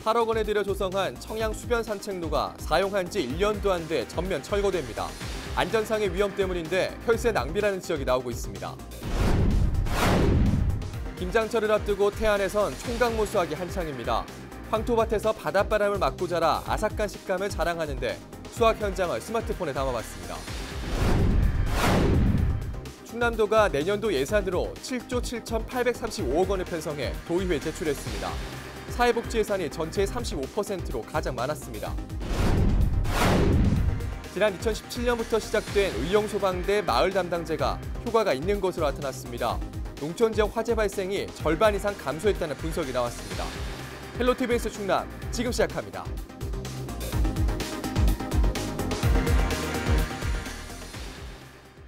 8억 원에 들여 조성한 청양 수변 산책로가 사용한 지 1년도 안 돼 전면 철거됩니다. 안전상의 위험 때문인데 혈세 낭비라는 지적이 나오고 있습니다. 김장철을 앞두고 태안에선 총각무 수확이 한창입니다. 황토밭에서 바닷바람을 맞고 자라 아삭한 식감을 자랑하는데 수확 현장을 스마트폰에 담아봤습니다. 충남도가 내년도 예산으로 7조 7,835억 원을 편성해 도의회에 제출했습니다. 사회복지 예산이 전체의 35%로 가장 많았습니다. 지난 2017년부터 시작된 의용소방대 마을 담당제가 효과가 있는 것으로 나타났습니다. 농촌 지역 화재 발생이 절반 이상 감소했다는 분석이 나왔습니다. 헬로티비 뉴스 충남 지금 시작합니다.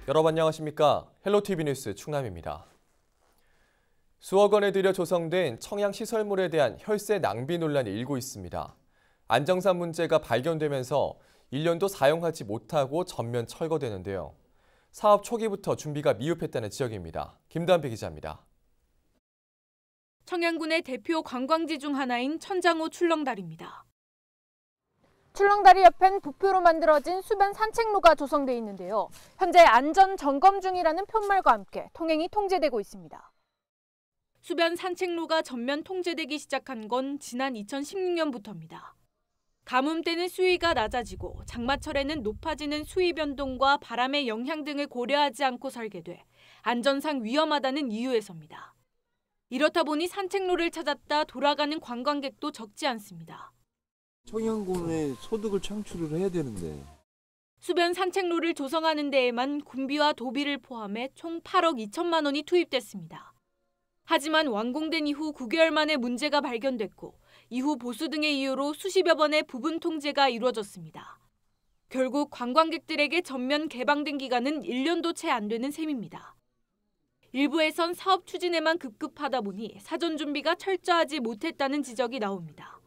여러분 안녕하십니까? 헬로티비 뉴스 충남입니다. 수억 원에 들여 조성된 청양 시설물에 대한 혈세 낭비 논란이 일고 있습니다. 안정상 문제가 발견되면서 1년도 사용하지 못하고 전면 철거되는데요. 사업 초기부터 준비가 미흡했다는 지적입니다. 김단비 기자입니다. 청양군의 대표 관광지 중 하나인 천장호 출렁다리입니다. 출렁다리 옆엔 부표로 만들어진 수변 산책로가 조성돼 있는데요. 현재 안전 점검 중이라는 편말과 함께 통행이 통제되고 있습니다. 수변 산책로가 전면 통제되기 시작한 건 지난 2016년부터입니다. 가뭄 때는 수위가 낮아지고 장마철에는 높아지는 수위 변동과 바람의 영향 등을 고려하지 않고 설계돼 안전상 위험하다는 이유에서입니다. 이렇다 보니 산책로를 찾았다 돌아가는 관광객도 적지 않습니다. 청양군에 소득을 창출을 해야 되는데. 수변 산책로를 조성하는 데에만 군비와 도비를 포함해 총 8억 2천만 원이 투입됐습니다. 하지만 완공된 이후 9개월 만에 문제가 발견됐고 이후 보수 등의 이유로 수십여 번의 부분 통제가 이루어졌습니다. 결국 관광객들에게 전면 개방된 기간은 1년도 채 안 되는 셈입니다. 일부에선 사업 추진에만 급급하다 보니 사전 준비가 철저하지 못했다는 지적이 나옵니다.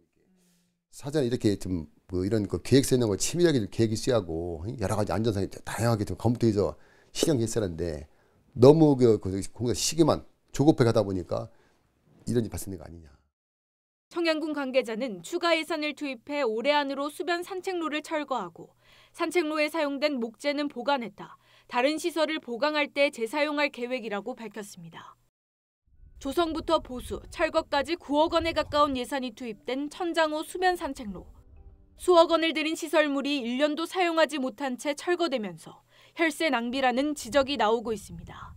사전에 이렇게 좀 이런 계획 세우는 걸 치밀하게 계획이 쓰야고 여러 가지 안전상에 다양하게 좀 검토해서 실행했어야 하는데 너무 공사 시기만 조급해 가다 보니까 이런 일이 발생된 거 아니냐. 청양군 관계자는 추가 예산을 투입해 올해 안으로 수변 산책로를 철거하고 산책로에 사용된 목재는 보관했다. 다른 시설을 보강할 때 재사용할 계획이라고 밝혔습니다. 조성부터 보수, 철거까지 9억 원에 가까운 예산이 투입된 천장호 수변 산책로. 수억 원을 들인 시설물이 1년도 사용하지 못한 채 철거되면서 혈세 낭비라는 지적이 나오고 있습니다.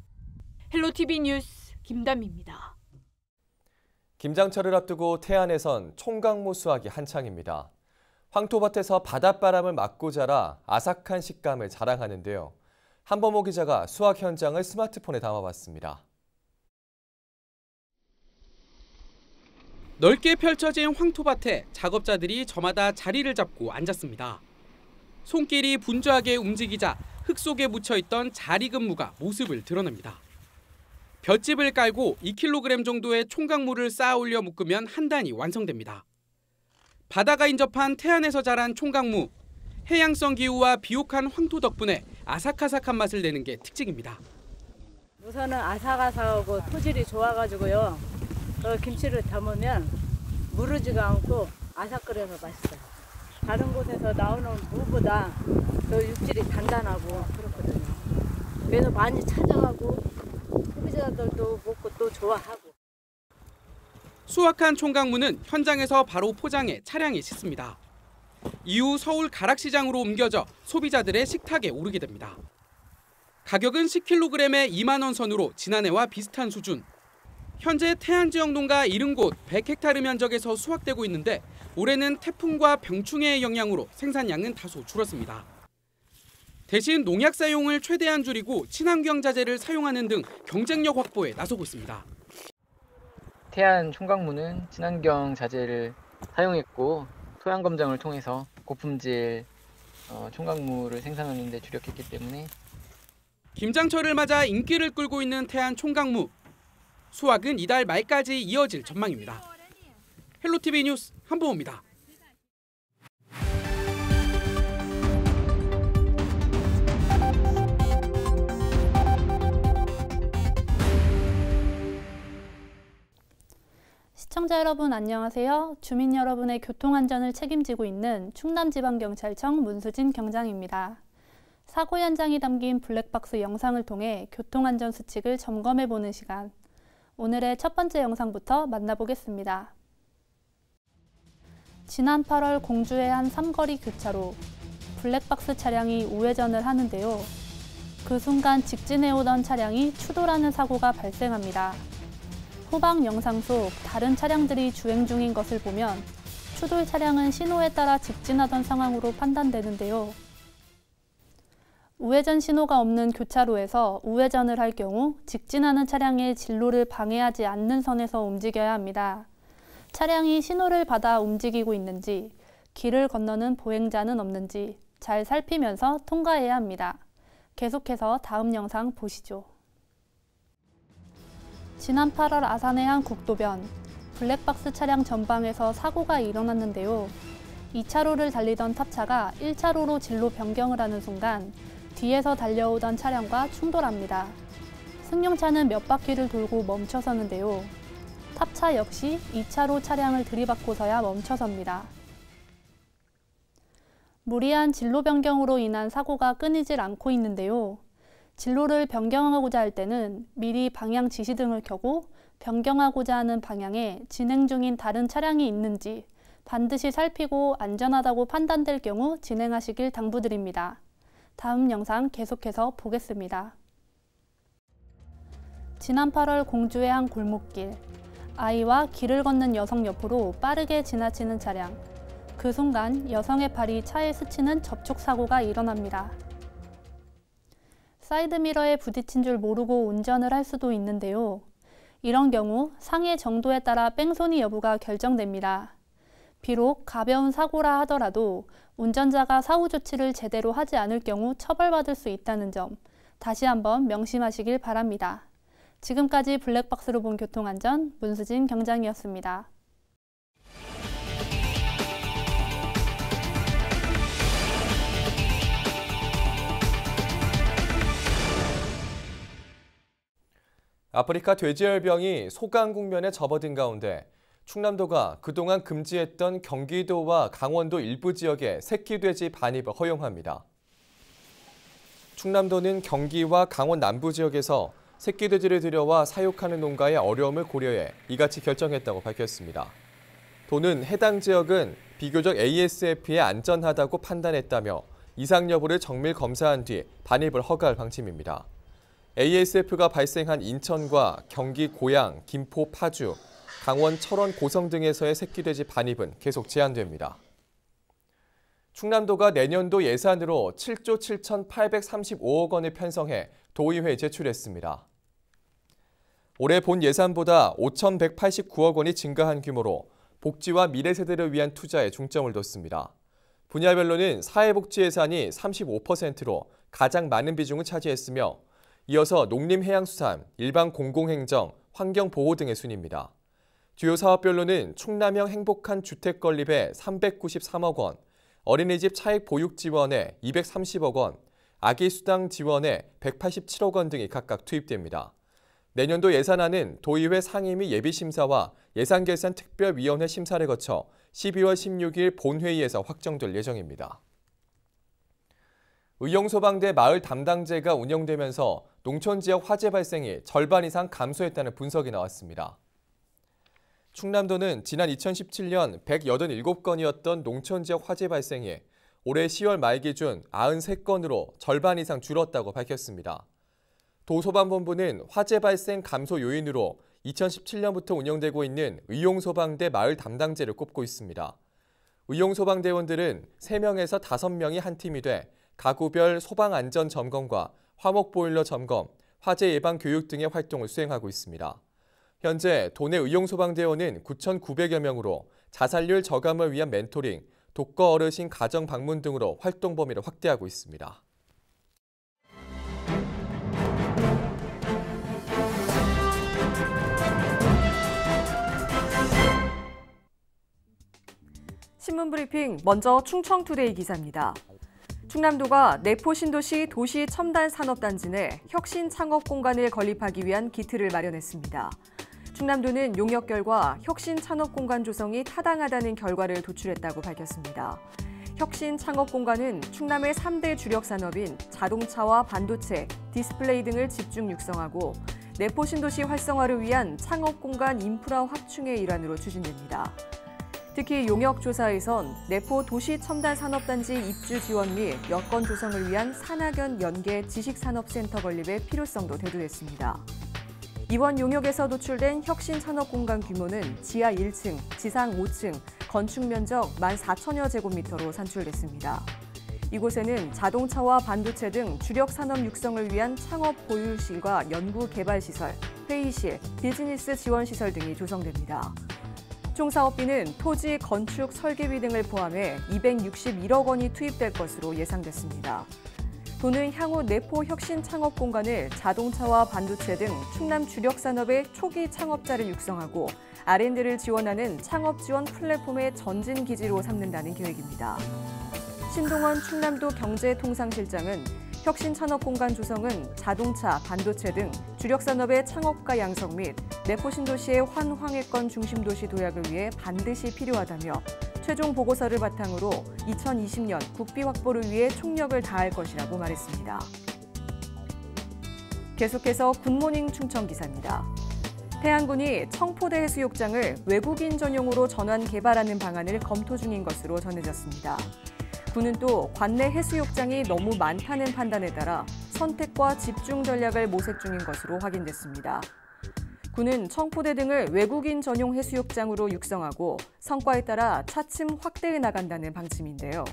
헬로티비 뉴스 김단미입니다. 김장철을 앞두고 태안에선 총각무 수확이 한창입니다. 황토밭에서 바닷바람을 맞고 자라 아삭한 식감을 자랑하는데요. 한범호 기자가 수확 현장을 스마트폰에 담아봤습니다. 넓게 펼쳐진 황토밭에 작업자들이 저마다 자리를 잡고 앉았습니다. 손길이 분주하게 움직이자 흙 속에 묻혀있던 자리근무가 모습을 드러냅니다. 볏짚을 깔고 2kg 정도의 총각무를 쌓아 올려 묶으면 한 단이 완성됩니다. 바다가 인접한 태안에서 자란 총각무. 해양성 기후와 비옥한 황토 덕분에 아삭아삭한 맛을 내는 게 특징입니다. 우선은 아삭아삭하고 토질이 좋아가지고요. 김치를 담으면 무르지가 않고 아삭거려서 맛있어요. 다른 곳에서 나오는 무보다 더 육질이 단단하고 그렇거든요. 그래서 많이 찾아가고 소비자들도 먹고 또 좋아하고. 수확한 총각무는 현장에서 바로 포장해 차량에 싣습니다. 이후 서울 가락시장으로 옮겨져 소비자들의 식탁에 오르게 됩니다. 가격은 10kg에 2만 원 선으로 지난해와 비슷한 수준. 현재 태안 지역 농가 70곳 100헥타르 면적에서 수확되고 있는데 올해는 태풍과 병충해의 영향으로 생산량은 다소 줄었습니다. 대신 농약 사용을 최대한 줄이고 친환경 자재를 사용하는 등 경쟁력 확보에 나서고 있습니다. 태안 총각무는 친환경 자재를 사용했고 토양 검정을 통해서 고품질 총각무를 생산하는 데 주력했기 때문에 김장철을 맞아 인기를 끌고 있는 태안 총각무. 수확은 이달 말까지 이어질 전망입니다. 헬로티비 뉴스 한보호입니다. 시청자 여러분 안녕하세요. 주민 여러분의 교통안전을 책임지고 있는 충남지방경찰청 문수진 경장입니다. 사고 현장이 담긴 블랙박스 영상을 통해 교통안전 수칙을 점검해보는 시간. 오늘의 첫 번째 영상부터 만나보겠습니다. 지난 8월 공주의 한 삼거리 교차로 블랙박스 차량이 우회전을 하는데요. 그 순간 직진해오던 차량이 추돌하는 사고가 발생합니다. 후방 영상 속 다른 차량들이 주행 중인 것을 보면 추돌 차량은 신호에 따라 직진하던 상황으로 판단되는데요. 우회전 신호가 없는 교차로에서 우회전을 할 경우 직진하는 차량의 진로를 방해하지 않는 선에서 움직여야 합니다. 차량이 신호를 받아 움직이고 있는지, 길을 건너는 보행자는 없는지 잘 살피면서 통과해야 합니다. 계속해서 다음 영상 보시죠. 지난 8월 아산의 한 국도변, 블랙박스 차량 전방에서 사고가 일어났는데요. 2차로를 달리던 탑차가 1차로로 진로 변경을 하는 순간 뒤에서 달려오던 차량과 충돌합니다. 승용차는 몇 바퀴를 돌고 멈춰서는데요. 탑차 역시 2차로 차량을 들이받고서야 멈춰섭니다. 무리한 진로 변경으로 인한 사고가 끊이질 않고 있는데요. 진로를 변경하고자 할 때는 미리 방향 지시등을 켜고 변경하고자 하는 방향에 진행 중인 다른 차량이 있는지 반드시 살피고 안전하다고 판단될 경우 진행하시길 당부드립니다. 다음 영상 계속해서 보겠습니다. 지난 8월 공주의 한 골목길, 아이와 길을 걷는 여성 옆으로 빠르게 지나치는 차량. 그 순간 여성의 발이 차에 스치는 접촉사고가 일어납니다. 사이드미러에 부딪힌 줄 모르고 운전을 할 수도 있는데요. 이런 경우 상해 정도에 따라 뺑소니 여부가 결정됩니다. 비록 가벼운 사고라 하더라도 운전자가 사후 조치를 제대로 하지 않을 경우 처벌받을 수 있다는 점 다시 한번 명심하시길 바랍니다. 지금까지 블랙박스로 본 교통안전 문수진 경장이었습니다. 아프리카 돼지열병이 소강 국면에 접어든 가운데 충남도가 그동안 금지했던 경기도와 강원도 일부 지역에 새끼돼지 반입을 허용합니다. 충남도는 경기와 강원 남부 지역에서 새끼돼지를 들여와 사육하는 농가의 어려움을 고려해 이같이 결정했다고 밝혔습니다. 도는 해당 지역은 비교적 ASF에 안전하다고 판단했다며 이상 여부를 정밀 검사한 뒤 반입을 허가할 방침입니다. ASF가 발생한 인천과 경기 고양, 김포 파주, 강원 철원 고성 등에서의 새끼돼지 반입은 계속 제한됩니다. 충남도가 내년도 예산으로 7조 7,835억 원을 편성해 도의회에 제출했습니다. 올해 본 예산보다 5,189억 원이 증가한 규모로 복지와 미래 세대를 위한 투자에 중점을 뒀습니다. 분야별로는 사회복지 예산이 35%로 가장 많은 비중을 차지했으며 이어서 농림해양수산, 일반 공공행정, 환경보호 등의 순입니다. 주요 사업별로는 충남형 행복한 주택 건립에 393억 원, 어린이집 차액 보육 지원에 230억 원, 아기 수당 지원에 187억 원 등이 각각 투입됩니다. 내년도 예산안은 도의회 상임위 예비심사와 예산결산특별위원회 심사를 거쳐 12월 16일 본회의에서 확정될 예정입니다. 의용소방대 마을 담당제가 운영되면서 농촌 지역 화재 발생이 절반 이상 감소했다는 분석이 나왔습니다. 충남도는 지난 2017년 187건이었던 농촌 지역 화재 발생이 올해 10월 말 기준 93건으로 절반 이상 줄었다고 밝혔습니다. 도소방본부는 화재 발생 감소 요인으로 2017년부터 운영되고 있는 의용소방대 마을 담당제를 꼽고 있습니다. 의용소방대원들은 3명에서 5명이 한 팀이 돼 가구별 소방안전 점검과 화목보일러 점검, 화재 예방 교육 등의 활동을 수행하고 있습니다. 현재 도내 의용소방대원은 9,900여 명으로 자살률 저감을 위한 멘토링, 독거 어르신 가정 방문 등으로 활동 범위를 확대하고 있습니다. 신문브리핑 먼저 충청투데이 기사입니다. 충남도가 내포신도시 도시첨단산업단지 내 혁신창업 공간을 건립하기 위한 기틀을 마련했습니다. 충남도는 용역 결과 혁신 창업 공간 조성이 타당하다는 결과를 도출했다고 밝혔습니다. 혁신 창업 공간은 충남의 3대 주력 산업인 자동차와 반도체, 디스플레이 등을 집중 육성하고 내포 신도시 활성화를 위한 창업 공간 인프라 확충의 일환으로 추진됩니다. 특히 용역 조사에선 내포 도시 첨단 산업단지 입주 지원 및 여건 조성을 위한 산학연 연계 지식산업센터 건립의 필요성도 대두했습니다. 이번 용역에서 도출된 혁신 산업 공간 규모는 지하 1층, 지상 5층, 건축 면적 14,000여 제곱미터로 산출됐습니다. 이곳에는 자동차와 반도체 등 주력 산업 육성을 위한 창업 보유실과 연구 개발 시설, 회의실, 비즈니스 지원 시설 등이 조성됩니다. 총 사업비는 토지, 건축, 설계비 등을 포함해 261억 원이 투입될 것으로 예상됐습니다. 도는 향후 내포 혁신 창업 공간을 자동차와 반도체 등 충남 주력 산업의 초기 창업자를 육성하고 R&D를 지원하는 창업 지원 플랫폼의 전진 기지로 삼는다는 계획입니다. 신동원 충남도 경제통상실장은 혁신 창업 공간 조성은 자동차, 반도체 등 주력 산업의 창업가 양성 및 내포 신도시의 환황해권 중심 도시 도약을 위해 반드시 필요하다며 최종 보고서를 바탕으로 2020년 국비 확보를 위해 총력을 다할 것이라고 말했습니다. 계속해서 굿모닝 충청 기사입니다. 태안군이 청포대 해수욕장을 외국인 전용으로 전환 개발하는 방안을 검토 중인 것으로 전해졌습니다. 군은 또 관내 해수욕장이 너무 많다는 판단에 따라 선택과 집중 전략을 모색 중인 것으로 확인됐습니다. 군은 청포대 등을 외국인 전용 해수욕장으로 육성하고 성과에 따라 차츰 확대해 나간다는 방침인데요.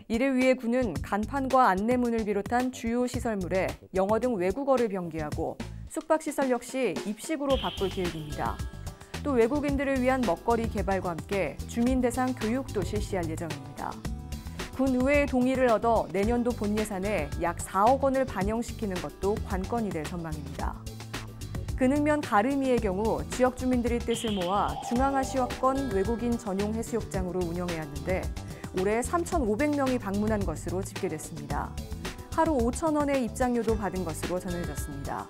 이를 위해 군은 간판과 안내문을 비롯한 주요 시설물에 영어 등 외국어를 병기하고 숙박시설 역시 입식으로 바꿀 계획입니다. 또 외국인들을 위한 먹거리 개발과 함께 주민 대상 교육도 실시할 예정입니다. 군 의회의 동의를 얻어 내년도 본 예산에 약 4억 원을 반영시키는 것도 관건이 될 전망입니다. 근흥면 가르미의 경우 지역 주민들의 뜻을 모아 중앙아시아권 외국인 전용 해수욕장으로 운영해야 하는데 올해 3,500명이 방문한 것으로 집계됐습니다. 하루 5,000원의 입장료도 받은 것으로 전해졌습니다.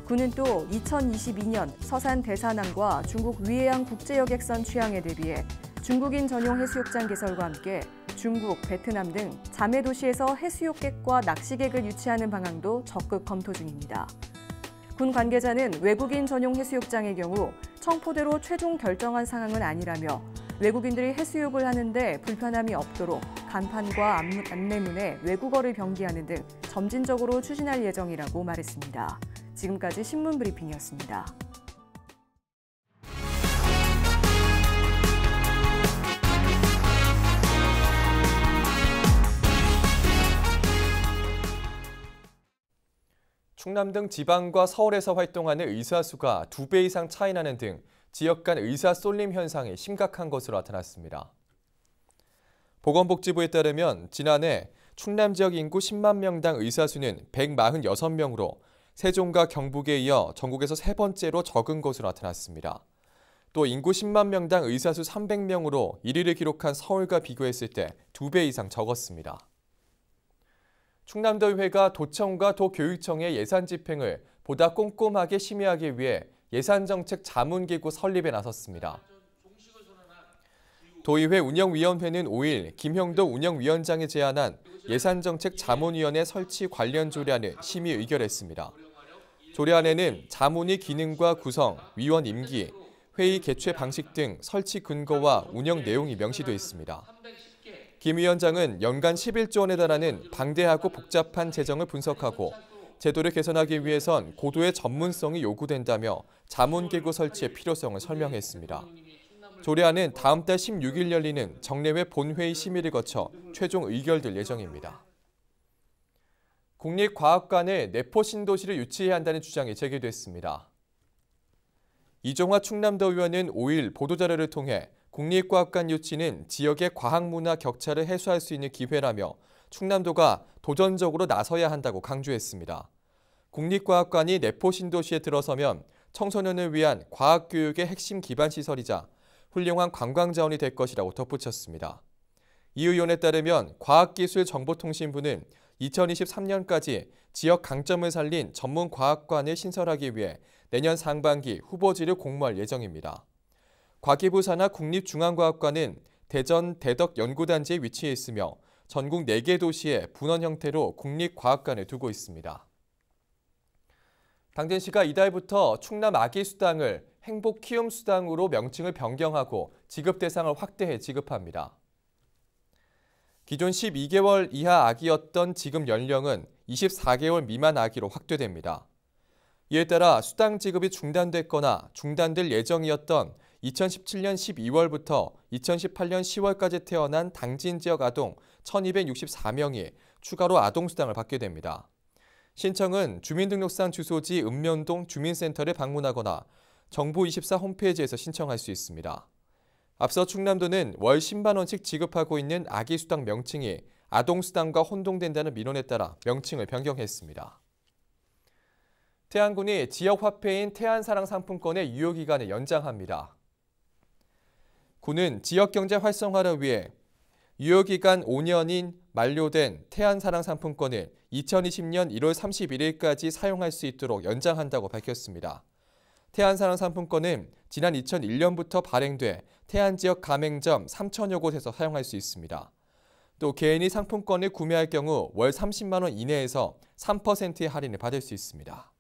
군은 또 2022년 서산 대사항과 중국 위해양 국제여객선 취항에 대비해 중국인 전용 해수욕장 개설과 함께 중국, 베트남 등 자매 도시에서 해수욕객과 낚시객을 유치하는 방안도 적극 검토 중입니다. 군 관계자는 외국인 전용 해수욕장의 경우 청포대로 최종 결정한 상황은 아니라며 외국인들이 해수욕을 하는데 불편함이 없도록 간판과 안내문에 외국어를 병기하는 등 점진적으로 추진할 예정이라고 말했습니다. 지금까지 신문 브리핑이었습니다. 충남 등 지방과 서울에서 활동하는 의사 수가 2배 이상 차이 나는 등 지역 간 의사 쏠림 현상이 심각한 것으로 나타났습니다. 보건복지부에 따르면 지난해 충남 지역 인구 10만 명당 의사 수는 146명으로 세종과 경북에 이어 전국에서 세 번째로 적은 것으로 나타났습니다. 또 인구 10만 명당 의사 수 300명으로 1위를 기록한 서울과 비교했을 때 2배 이상 적었습니다. 충남도의회가 도청과 도교육청의 예산 집행을 보다 꼼꼼하게 심의하기 위해 예산정책 자문기구 설립에 나섰습니다. 도의회 운영위원회는 5일 김형도 운영위원장이 제안한 예산정책 자문위원회 설치 관련 조례안을 심의 의결했습니다. 조례안에는 자문위 기능과 구성, 위원 임기, 회의 개최 방식 등 설치 근거와 운영 내용이 명시돼 있습니다. 김 위원장은 연간 11조 원에 달하는 방대하고 복잡한 재정을 분석하고 제도를 개선하기 위해선 고도의 전문성이 요구된다며 자문기구 설치의 필요성을 설명했습니다. 조례안은 다음 달 16일 열리는 정례회 본회의 심의를 거쳐 최종 의결될 예정입니다. 국립과학관에 내포 신도시를 유치해야 한다는 주장이 제기됐습니다. 이종화 충남도 의원은 5일 보도자료를 통해 국립과학관 유치는 지역의 과학문화 격차를 해소할 수 있는 기회라며 충남도가 도전적으로 나서야 한다고 강조했습니다. 국립과학관이 내포 신도시에 들어서면 청소년을 위한 과학교육의 핵심 기반 시설이자 훌륭한 관광자원이 될 것이라고 덧붙였습니다. 이 의원에 따르면 과학기술정보통신부는 2023년까지 지역 강점을 살린 전문과학관을 신설하기 위해 내년 상반기 후보지를 공모할 예정입니다. 과기부 산하 국립중앙과학관은 대전 대덕연구단지에 위치해 있으며 전국 4개 도시에 분원 형태로 국립과학관을 두고 있습니다. 당진시가 이달부터 충남 아기수당을 행복키움수당으로 명칭을 변경하고 지급 대상을 확대해 지급합니다. 기존 12개월 이하 아기였던 지급 연령은 24개월 미만 아기로 확대됩니다. 이에 따라 수당 지급이 중단됐거나 중단될 예정이었던 2017년 12월부터 2018년 10월까지 태어난 당진 지역 아동 1,264명이 추가로 아동수당을 받게 됩니다. 신청은 주민등록상 주소지 읍면동 주민센터를 방문하거나 정부24 홈페이지에서 신청할 수 있습니다. 앞서 충남도는 월 10만 원씩 지급하고 있는 아기수당 명칭이 아동수당과 혼동된다는 민원에 따라 명칭을 변경했습니다. 태안군이 지역화폐인 태안사랑상품권의 유효기간을 연장합니다. 군은 지역경제 활성화를 위해 유효기간 5년인 만료된 태안사랑상품권을 2020년 1월 31일까지 사용할 수 있도록 연장한다고 밝혔습니다. 태안사랑상품권은 지난 2001년부터 발행돼 태안지역 가맹점 3천여 곳에서 사용할 수 있습니다. 또 개인이 상품권을 구매할 경우 월 30만 원 이내에서 3%의 할인을 받을 수 있습니다.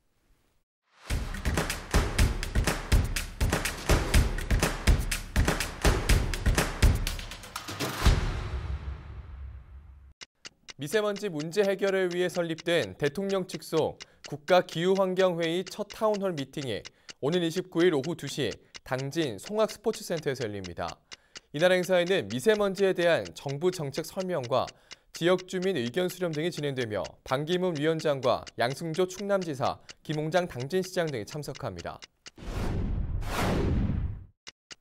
미세먼지 문제 해결을 위해 설립된 대통령 측소 국가기후환경회의 첫 타운홀 미팅이 오늘 29일 오후 2시 당진 송악스포츠센터에서 열립니다. 이날 행사에는 미세먼지에 대한 정부 정책 설명과 지역 주민 의견 수렴 등이 진행되며 반기문 위원장과 양승조 충남지사, 김홍장 당진시장 등이 참석합니다.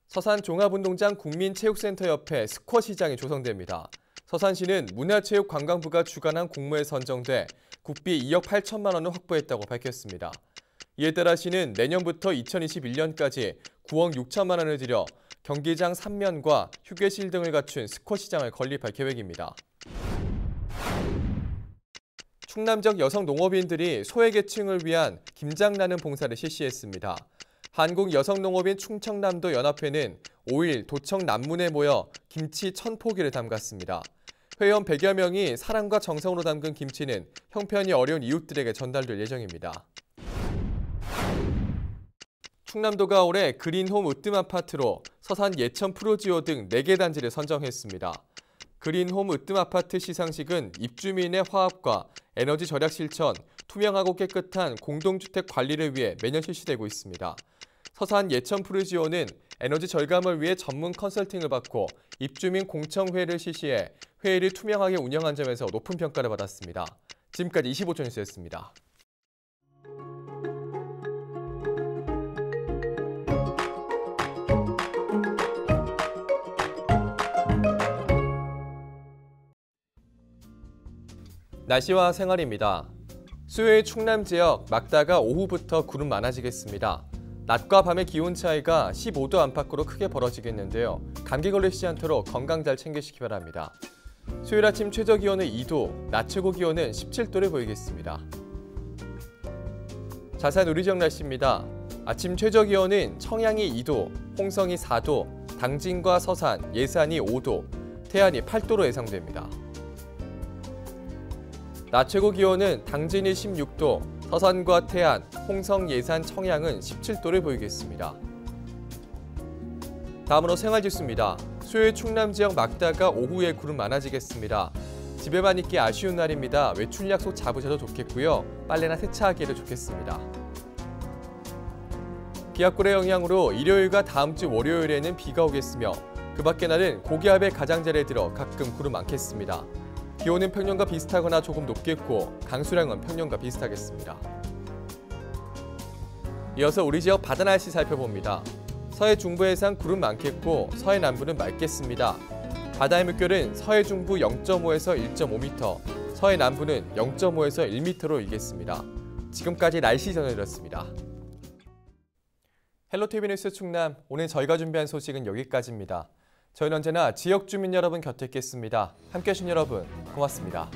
서산 종합운동장 국민체육센터 옆에 스쿼시장이 조성됩니다. 서산시는 문화체육관광부가 주관한 공모에 선정돼 국비 2억 8천만 원을 확보했다고 밝혔습니다. 이에 따라 시는 내년부터 2021년까지 9억 6천만 원을 들여 경기장 3면과 휴게실 등을 갖춘 스쿼시장을 건립할 계획입니다. 충남 지역 여성 농업인들이 소외계층을 위한 김장 나는 봉사를 실시했습니다. 한국여성농업인 충청남도 연합회는 5일 도청 남문에 모여 김치 1,000포기를 담갔습니다. 회원 100여 명이 사랑과 정성으로 담근 김치는 형편이 어려운 이웃들에게 전달될 예정입니다. 충남도가 올해 그린홈 으뜸 아파트로 서산, 예천, 푸르지오 등 4개 단지를 선정했습니다. 그린홈 으뜸 아파트 시상식은 입주민의 화합과 에너지 절약 실천, 투명하고 깨끗한 공동주택 관리를 위해 매년 실시되고 있습니다. 서산, 예천, 푸르지오는 에너지 절감을 위해 전문 컨설팅을 받고 입주민 공청회를 실시해 회의를 투명하게 운영한 점에서 높은 평가를 받았습니다. 지금까지 25초 뉴스였습니다. 날씨와 생활입니다. 수요일 충남 지역 막다가 오후부터 구름 많아지겠습니다. 낮과 밤의 기온 차이가 15도 안팎으로 크게 벌어지겠는데요. 감기 걸리지 않도록 건강 잘 챙기시기 바랍니다. 수요일 아침 최저 기온은 2도, 낮 최고 기온은 17도를 보이겠습니다. 자세한 우리 지역 날씨입니다. 아침 최저 기온은 청양이 2도, 홍성이 4도, 당진과 서산, 예산이 5도, 태안이 8도로 예상됩니다. 낮 최고 기온은 당진이 16도, 서산과 태안, 홍성, 예산, 청양은 17도를 보이겠습니다. 다음으로 생활지수입니다. 수요일 충남 지역 막다가 오후에 구름 많아지겠습니다. 집에만 있기 아쉬운 날입니다. 외출 약속 잡으셔도 좋겠고요. 빨래나 세차하기에도 좋겠습니다. 기압골의 영향으로 일요일과 다음 주 월요일에는 비가 오겠으며 그 밖의 날은 고기압의 가장자리에 들어 가끔 구름 많겠습니다. 기온은 평년과 비슷하거나 조금 높겠고 강수량은 평년과 비슷하겠습니다. 이어서 우리 지역 바다 날씨 살펴봅니다. 서해 중부 해상 구름 많겠고 서해 남부는 맑겠습니다. 바다의 물결은 서해 중부 0.5에서 1.5m, 서해 남부는 0.5에서 1m로 일겠습니다. 지금까지 날씨 전해드렸습니다. 헬로티비 뉴스 충남, 오늘 저희가 준비한 소식은 여기까지입니다. 저희는 언제나 지역 주민 여러분 곁에 있겠습니다. 함께해 주신 여러분 고맙습니다.